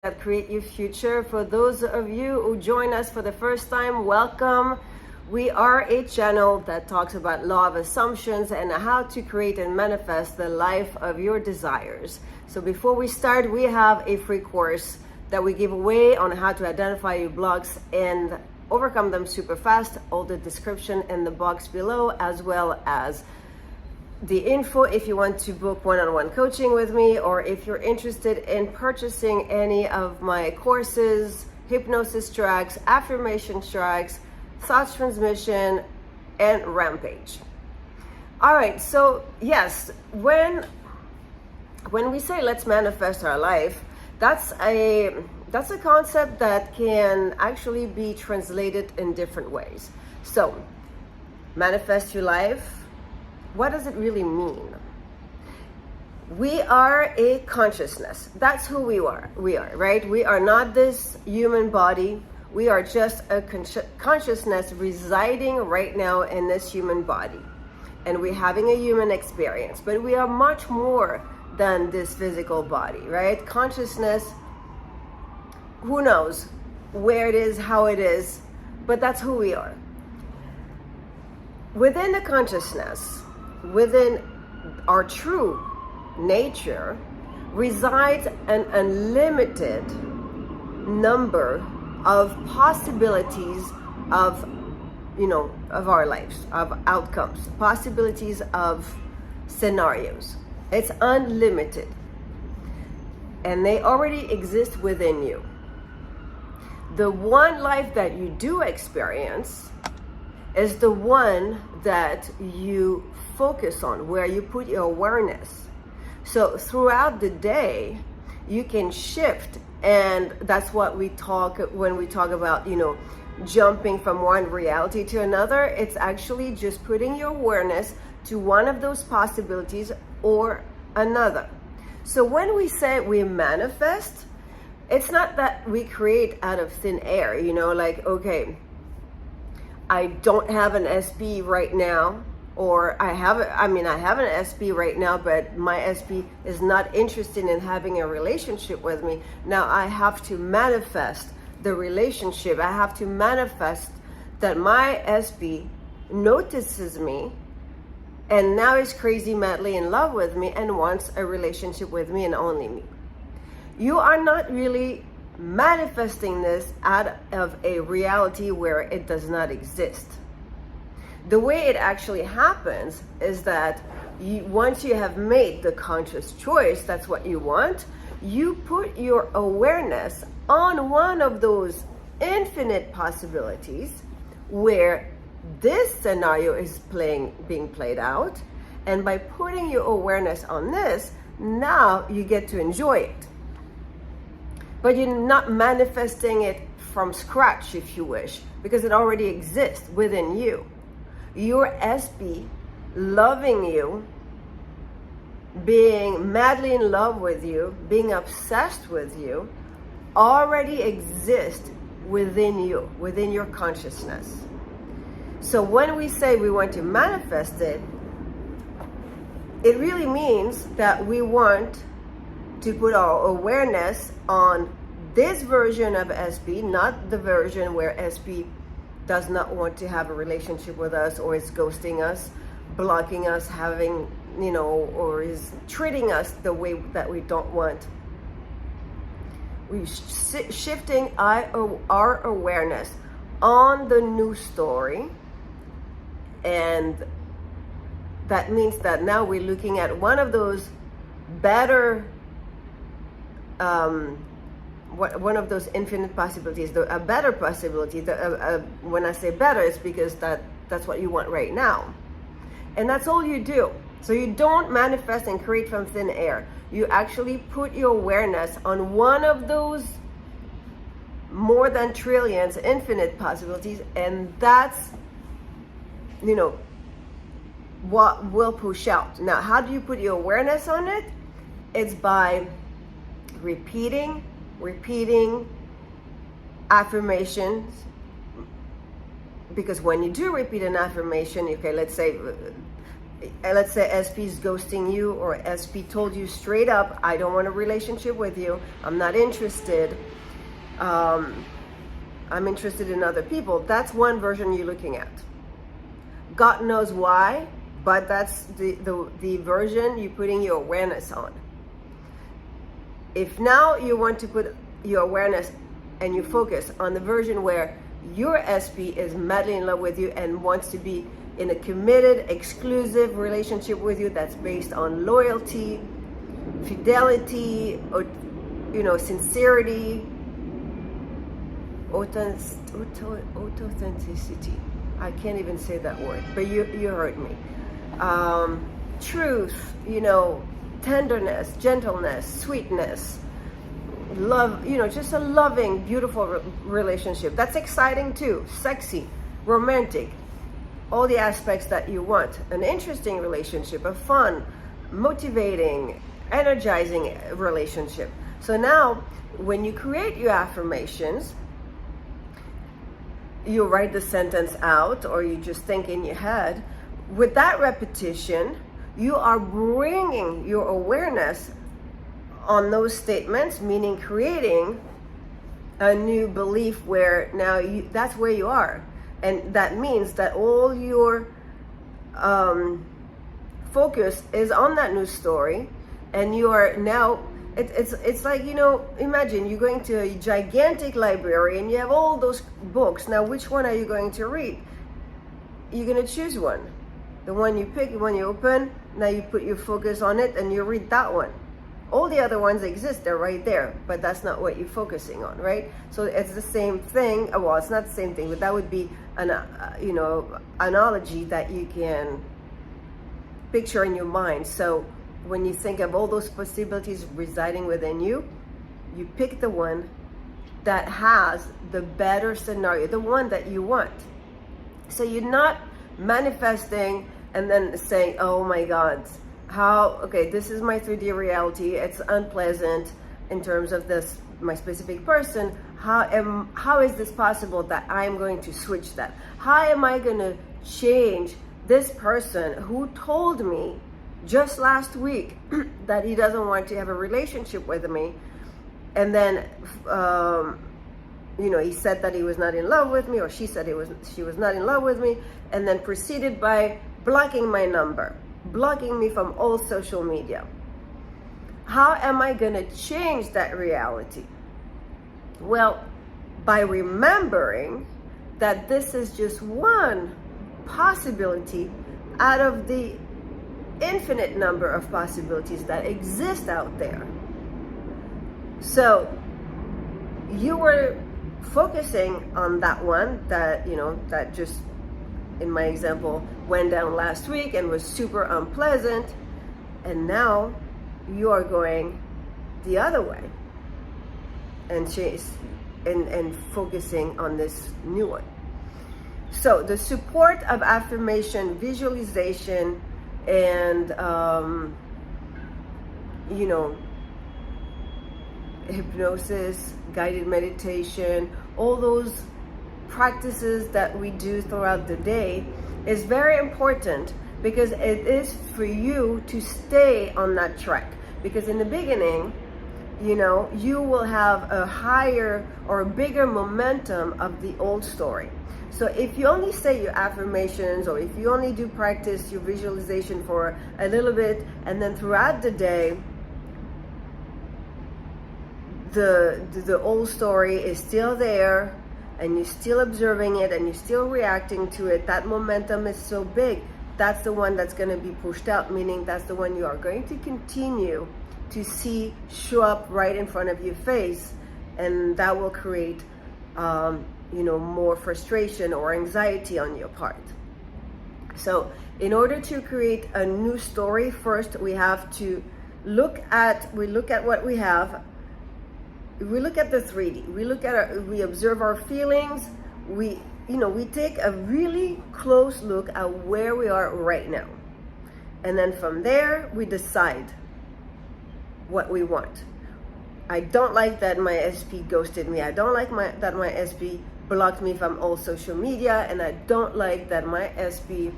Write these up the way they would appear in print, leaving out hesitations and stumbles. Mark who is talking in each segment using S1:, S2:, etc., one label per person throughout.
S1: that create your future. For those of you who join us for the first time, welcome. We are a channel that talks about law of assumptions and how to create and manifest the life of your desires. So before we start, we have a free course that we give away on how to identify your blocks and overcome them super fast. All the description in the box below, as well as the info if you want to book one-on-one coaching with me, or if you're interested in purchasing any of my courses, hypnosis tracks, affirmation tracks, thought transmission, and rampage. All right, so yes, when we say let's manifest our life, that's a concept that can actually be translated in different ways. So manifest your life, what does it really mean? We are a consciousness. That's who we are, right? We are not this human body. We are just a consciousness residing right now in this human body. And we're having a human experience. But we are much more than this physical body, right? Consciousness, who knows where it is, how it is, but that's who we are. Within the consciousness, within our true nature, resides an unlimited number of possibilities of our lives, of outcomes, possibilities of scenarios. It's unlimited, and they already exist within you. The one life that you do experience is the one that you focus on, where you put your awareness. So throughout the day, you can shift. And that's what we talk when we talk about, jumping from one reality to another. It's actually just putting your awareness to one of those possibilities or another. So when we say we manifest, it's not that we create out of thin air, like, okay, I don't have an SB right now, or I have an SB right now, but my SB is not interested in having a relationship with me. Now I have to manifest the relationship. I have to manifest that my SB notices me and now is crazy madly in love with me and wants a relationship with me and only me. You are not really manifesting this out of a reality where it does not exist. The way it actually happens is that once you have made the conscious choice, that's what you want, you put your awareness on one of those infinite possibilities where this scenario is being played out. And by putting your awareness on this, now you get to enjoy it. But you're not manifesting it from scratch, if you wish, because it already exists within you. Your SB loving you, being madly in love with you, being obsessed with you, already exists within you, within your consciousness. So when we say we want to manifest it, it really means that we want to put our awareness on this version of SB, not the version where SB does not want to have a relationship with us, or is ghosting us, blocking us, having, or is treating us the way that we don't want. We're shifting our awareness on the new story, and that means that now we're looking at one of those better one of those infinite possibilities, a better possibility. When I say better, it's because that's what you want right now. And that's all you do. So you don't manifest and create from thin air. You actually put your awareness on one of those more than trillions, infinite possibilities, and that's, what will push out. Now, how do you put your awareness on it? It's by repeating affirmations, because when you do repeat an affirmation, okay, let's say let's say SP is ghosting you, or SP told you straight up, I don't want a relationship with you, I'm not interested, I'm interested in other people. That's one version you're looking at. God knows why, but that's the version you're putting your awareness on. If now you want to put your awareness and you focus on the version where your SP is madly in love with you and wants to be in a committed, exclusive relationship with you that's based on loyalty, fidelity, or, sincerity, authenticity. I can't even say that word, but you heard me. Truth, tenderness, gentleness, sweetness, love, just a loving, beautiful relationship. That's exciting too, sexy, romantic, all the aspects that you want. An interesting relationship, a fun, motivating, energizing relationship. So now, when you create your affirmations, you write the sentence out, or you just think in your head. With that repetition, you are bringing your awareness on those statements, meaning creating a new belief where now that's where you are. And that means that all your focus is on that new story, and you are now, it's like, imagine you're going to a gigantic library and you have all those books. Now, which one are you going to read? You're going to choose one. The one you pick, the one you open, now you put your focus on it and you read that one. All the other ones exist, they're right there, but that's not what you're focusing on, right? So it's the same thing. Well, it's not the same thing, but that would be an analogy that you can picture in your mind. So when you think of all those possibilities residing within you, you pick the one that has the better scenario, the one that you want. So you're not manifesting and then saying, oh my God, this is my 3D reality, it's unpleasant in terms of this, my specific person. How is this possible that I'm going to switch that? How am I going to change this person who told me just last week that he doesn't want to have a relationship with me, and then he said that he was not in love with me, or she said she was not in love with me, and then proceeded by blocking my number, blocking me from all social media. How am I going to change that reality? Well, by remembering that this is just one possibility out of the infinite number of possibilities that exist out there. So you were focusing on that one that that just, in my example, went down last week and was super unpleasant, and now you are going the other way and focusing on this new one. So the support of affirmation, visualization, and hypnosis, guided meditation, all those practices that we do throughout the day is very important, because it is for you to stay on that track. Because in the beginning, you will have a higher or a bigger momentum of the old story. So if you only say your affirmations, or if you only do practice your visualization for a little bit, and then throughout the day, the old story is still there, and you're still observing it, and you're still reacting to it, that momentum is so big, that's the one that's going to be pushed out, meaning that's the one you are going to continue to see show up right in front of your face, and that will create more frustration or anxiety on your part. So in order to create a new story, first we have to look at what we have. We look at the 3D. We observe our feelings. We take a really close look at where we are right now. And then from there, we decide what we want. I don't like that my SP ghosted me. I don't like that my SP blocked me from all social media. And I don't like that my SP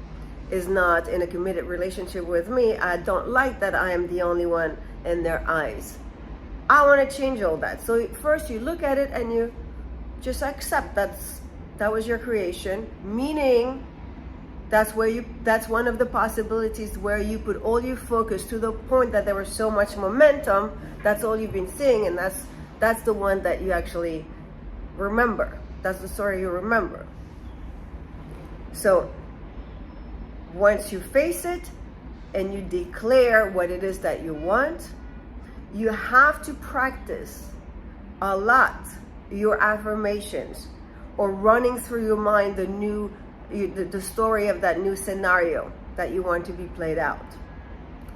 S1: is not in a committed relationship with me, I don't like that I am the only one in their eyes. I want to change all that. So first you look at it and you just accept that was your creation, meaning that's one of the possibilities where you put all your focus to the point that there was so much momentum. That's all you've been seeing, and that's the one that you actually remember. That's the story you remember. So once you face it and you declare what it is that you want, you have to practice a lot your affirmations, or running through your mind the story of that new scenario that you want to be played out,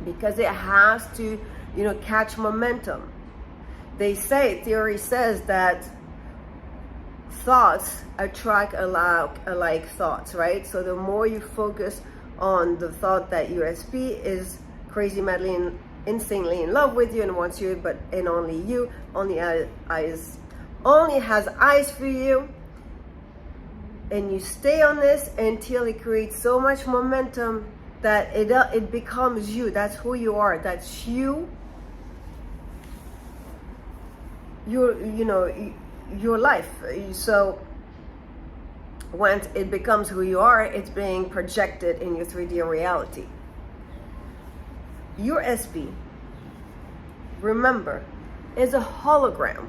S1: because it has to catch momentum. Theory says that thoughts attract alike thoughts, right? So the more you focus on the thought that your SP is crazy, madly, insanely in love with you and wants you, and only you, only has eyes for you, and you stay on this until it creates so much momentum that it becomes you. That's who you are. That's you. Your life. So once it becomes who you are, it's being projected in your 3D reality. Your SP, remember, is a hologram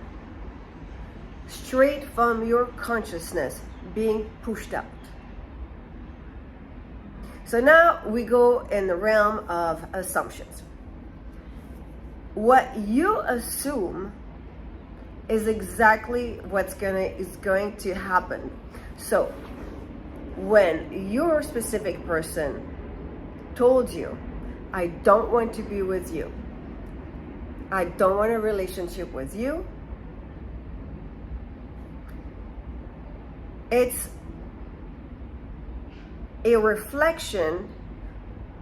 S1: straight from your consciousness being pushed out. So now we go in the realm of assumptions. What you assume is exactly what's going to happen. So when your specific person told you, I don't want to be with you, I don't want a relationship with you, it's a reflection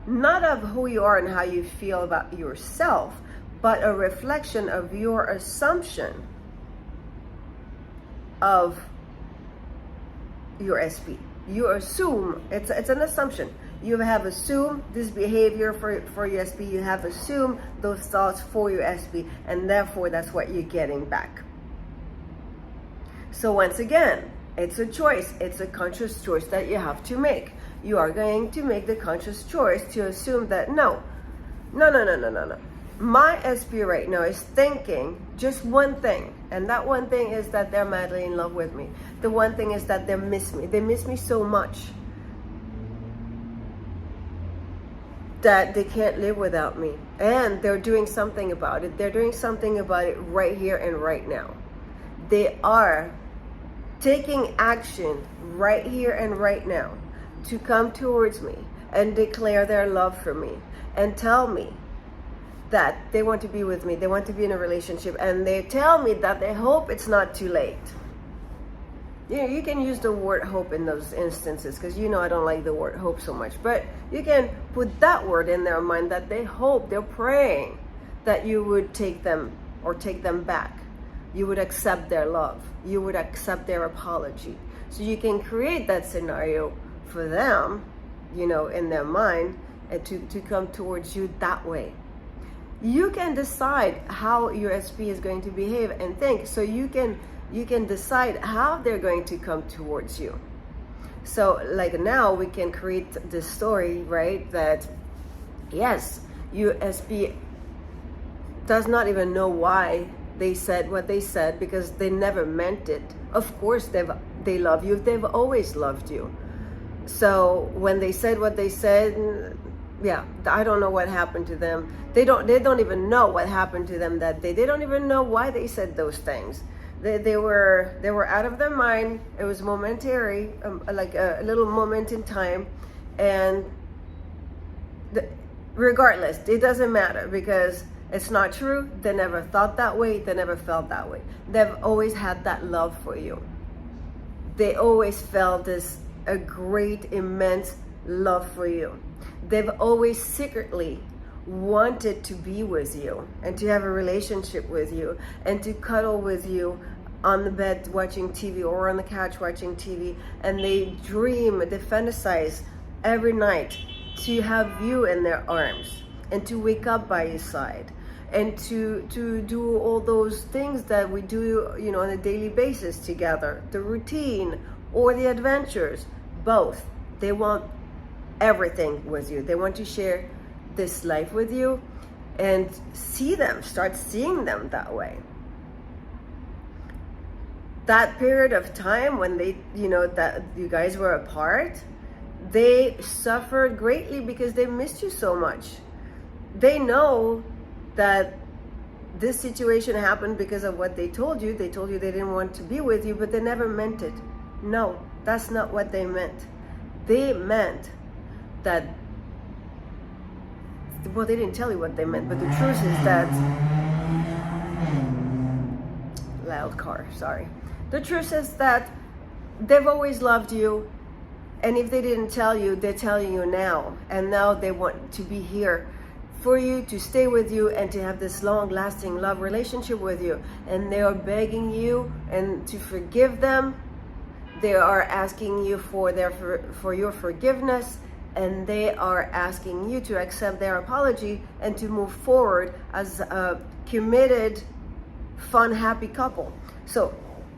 S1: not of who you are and how you feel about yourself, but a reflection of your assumption of your SP. You assume, it's an assumption. You have assumed this behavior for your SP. You have assumed those thoughts for your SP, and therefore that's what you're getting back. So once again, it's a choice. It's a conscious choice that you have to make. You are going to make the conscious choice to assume that no. My SP right now is thinking just one thing, and that one thing is that they're madly in love with me. The one thing is that they miss me. They miss me so much that they can't live without me, and they're doing something about it. They're doing something about it right here and right now. They are taking action right here and right now to come towards me and declare their love for me and tell me that they want to be with me, they want to be in a relationship, and they tell me that they hope it's not too late. You can use the word hope in those instances, because I don't like the word hope so much, but you can put that word in their mind, that they hope, they're praying that you would take them back. You would accept their love. You would accept their apology. So you can create that scenario for them, in their mind, and to come towards you that way. You can decide how your SP is going to behave and think. So you can decide how they're going to come towards you. So like now we can create this story, right? That yes, your SP does not even know why they said what they said, because they never meant it. Of course they love you. They've always loved you. So when they said what they said, yeah, I don't know what happened to them. They don't even know what happened to them that day. They don't even know why they said those things. They were out of their mind. It was momentary, like a little moment in time, and regardless, it doesn't matter, because it's not true. They never thought that way. They never felt that way. They've always had that love for you. They always felt a great, immense love for you. They've always secretly wanted to be with you and to have a relationship with you and to cuddle with you on the bed watching TV or on the couch watching TV. And they dream, they fantasize every night to have you in their arms and to wake up by your side and to do all those things that we do, on a daily basis together, the routine or the adventures, both. They want everything with you. They want to share this life with you and start seeing them that way. That period of time when they, that you guys were apart, they suffered greatly because they missed you so much. They know that this situation happened because of what they told you. They told you they didn't want to be with you, but they never meant it. No, that's not what they meant. They meant that, well, they didn't tell you what they meant, but the truth is that, loud car, sorry. The truth is that they've always loved you, and if they didn't tell you, they're telling you now, and now they want to be here for you, to stay with you, and to have this long-lasting love relationship with you. And they are begging you and to forgive them. They are asking you for your forgiveness, and they are asking you to accept their apology and to move forward as a committed, fun, happy couple. So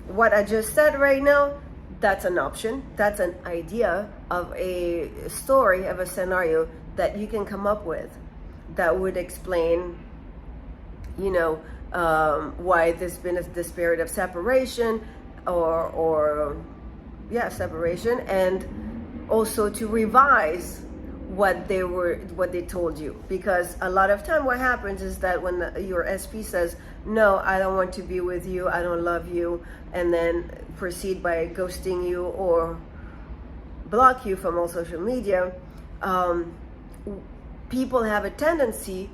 S1: what I just said right now, that's an option. That's an idea of a story, of a scenario that you can come up with that would explain, why there's been this period of separation or separation, and also to revise what they told you. Because a lot of time what happens is that when your SP says, no, I don't want to be with you, I don't love you, and then proceed by ghosting you or block you from all social media, people have a tendency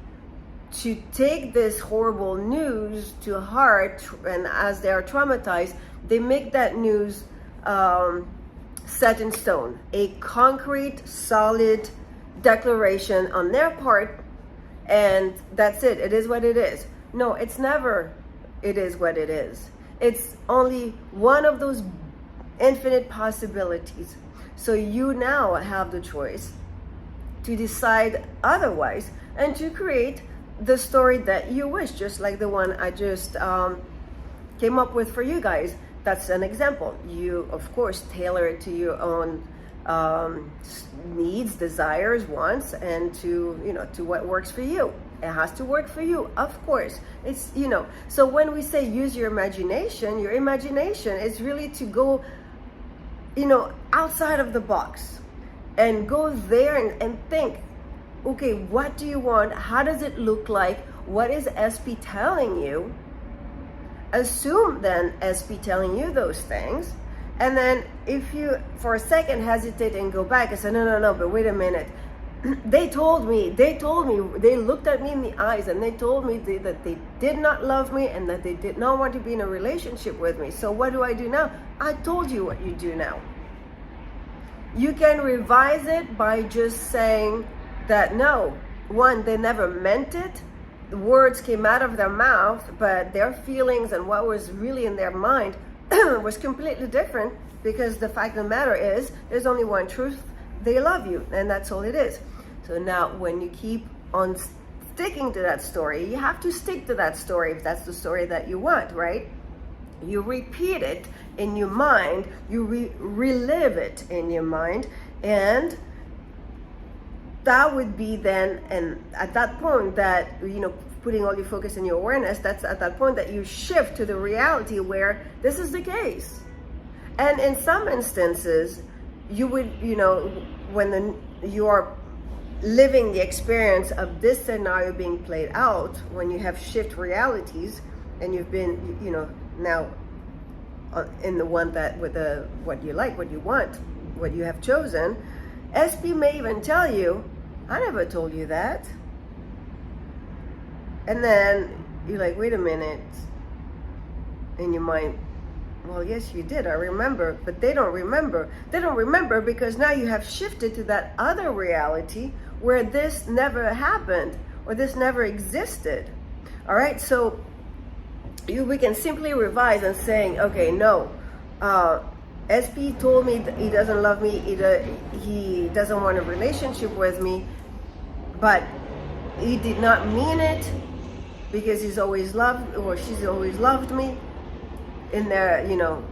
S1: to take this horrible news to heart, and as they are traumatized, they make that news set in stone, a concrete, solid declaration on their part, and that's it. It is what it is. No, it's never it is what it is. It's only one of those infinite possibilities. So you now have the choice to decide otherwise and to create the story that you wish, just like the one I just came up with for you guys. That's an example. You, of course, tailor it to your own needs, desires, wants, and to what works for you. It has to work for you, of course. It's, so when we say use your imagination is really to go, outside of the box and go there and think, okay, what do you want? How does it look like? What is SP telling you? Assume then SP telling you those things. And then if you, for a second, hesitate and go back and say, no, but wait a minute. They told me, they looked at me in the eyes and they told me that they did not love me and that they did not want to be in a relationship with me. So what do I do now? I told you what you do now. You can revise it by just saying that no, one, they never meant it. The words came out of their mouth, but their feelings and what was really in their mind was completely different, because the fact of the matter is there's only one truth. They love you, and that's all it is. So now when you keep on sticking to that story, you have to stick to that story if that's the story that you want, right? You repeat it in your mind, you relive it in your mind, and that would be then, and at that point that, putting all your focus in your awareness, that's at that point that you shift to the reality where this is the case. And in some instances, you would, when you are living the experience of this scenario being played out, when you have shift realities and you've been, now in the one that with the what you like, what you want, what you have chosen, SP may even tell you, I never told you that. And then you're like, wait a minute, in your mind, well, yes, you did, I remember, but they don't remember. They don't remember because now you have shifted to that other reality where this never happened or this never existed. All right, so we can simply revise and saying, okay, no, SP told me that he doesn't love me, he doesn't want a relationship with me, but he did not mean it, because he's always loved, or she's always loved me in there, you know.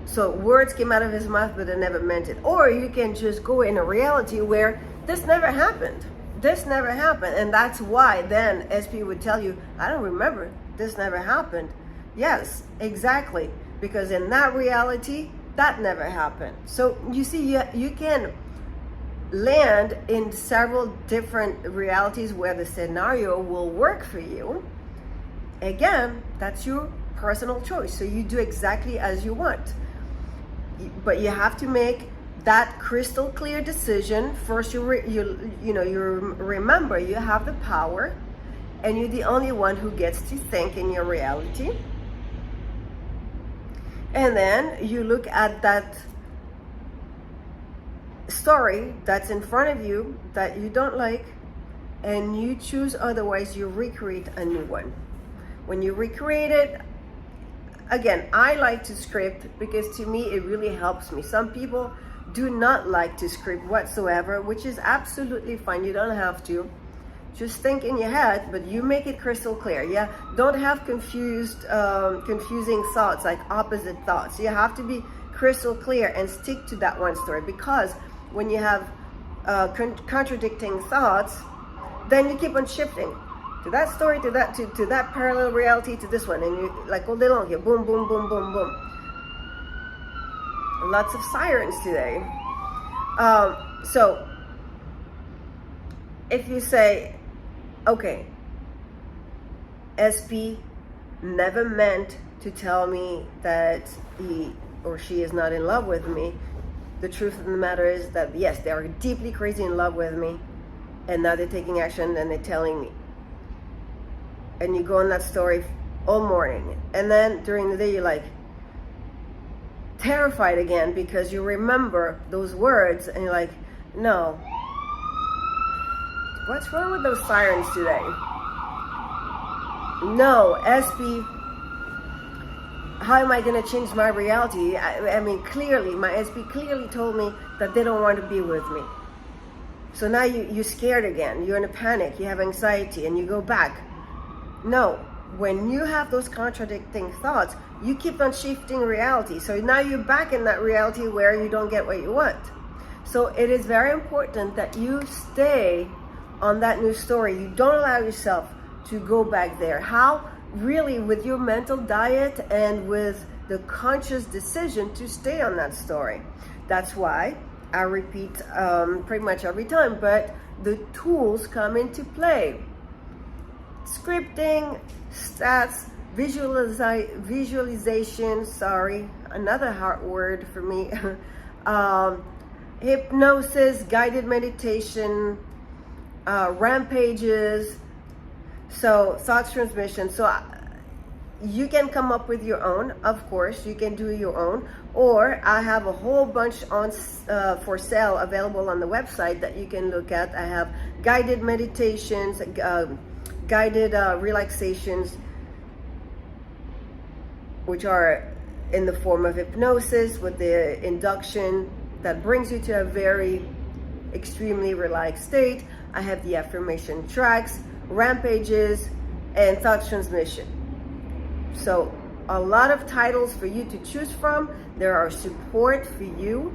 S1: So words came out of his mouth, but they never meant it. Or you can just go in a reality where this never happened. This never happened. And that's why then SP would tell you, I don't remember. This never happened. Yes, exactly. Because in that reality, that never happened. So you see, you can land in several different realities where the scenario will work for you. Again, that's your personal choice. So you do exactly as you want. But you have to make that crystal clear decision. First, you remember you have the power, and you're the only one who gets to think in your reality. And then you look at that story that's in front of you that you don't like, and you choose otherwise. You recreate a new one. When you recreate it, again, I like to script because to me it really helps me. Some people do not like to script whatsoever, which is absolutely fine. You don't have to. Just think in your head, but you make it crystal clear. Yeah, don't have confusing thoughts, like opposite thoughts. You have to be crystal clear and stick to that one story, because when you have contradicting thoughts, then you keep on shifting to that story, to that parallel reality, to this one, and you like all day long here, boom, boom, boom, boom, boom. Lots of sirens today. So if you say, okay, SP never meant to tell me that he or she is not in love with me. The truth of the matter is that yes, they are deeply crazy in love with me, and now they're taking action and they're telling me. And you go on that story all morning, and then during the day you're like terrified again because you remember those words, and you're like, no, what's wrong with those sirens today? No, SP, how am I going to change my reality? I mean, clearly, my SP clearly told me that they don't want to be with me. So now you're scared again. You're in a panic. You have anxiety, and you go back. No, when you have those contradicting thoughts, you keep on shifting reality. So now you're back in that reality where you don't get what you want. So it is very important that you stay on that new story. You don't allow yourself to go back there. How? Really, with your mental diet and with the conscious decision to stay on that story. That's why I repeat pretty much every time, but the tools come into play. Scripting, stats, visualization, sorry, another hard word for me. Hypnosis, guided meditation, rampages, so thoughts transmission. So you can come up with your own, of course, you can do your own, or I have a whole bunch on for sale available on the website that you can look at. I have guided meditations, guided relaxations, which are in the form of hypnosis with the induction that brings you to a very extremely relaxed state. I have the affirmation tracks, rampages, and thought transmission. So a lot of titles for you to choose from. There are support for you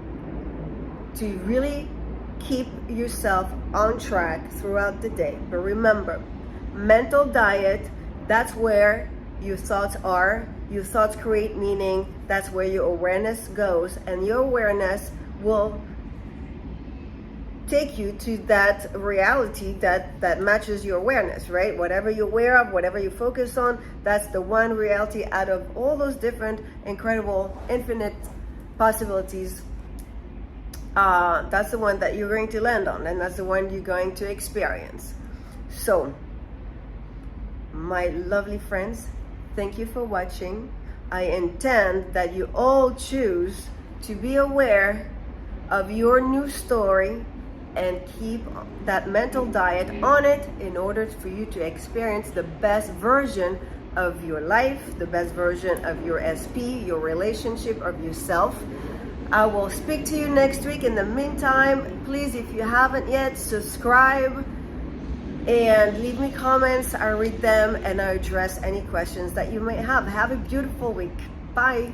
S1: to really keep yourself on track throughout the day. But remember, mental diet, that's where your thoughts are. Your thoughts create meaning. That's where your awareness goes, and your awareness will take you to that reality that matches your awareness, right? Whatever you're aware of, whatever you focus on, that's the one reality out of all those different, incredible, infinite possibilities. That's the one that you're going to land on, and that's the one you're going to experience. So, my lovely friends, thank you for watching. I intend that you all choose to be aware of your new story and keep that mental diet on it in order for you to experience the best version of your life, the best version of your SP, your relationship, of yourself. I will speak to you next week. In the meantime, please, if you haven't yet, subscribe and leave me comments. I read them and I address any questions that you may have. Have a beautiful week. Bye.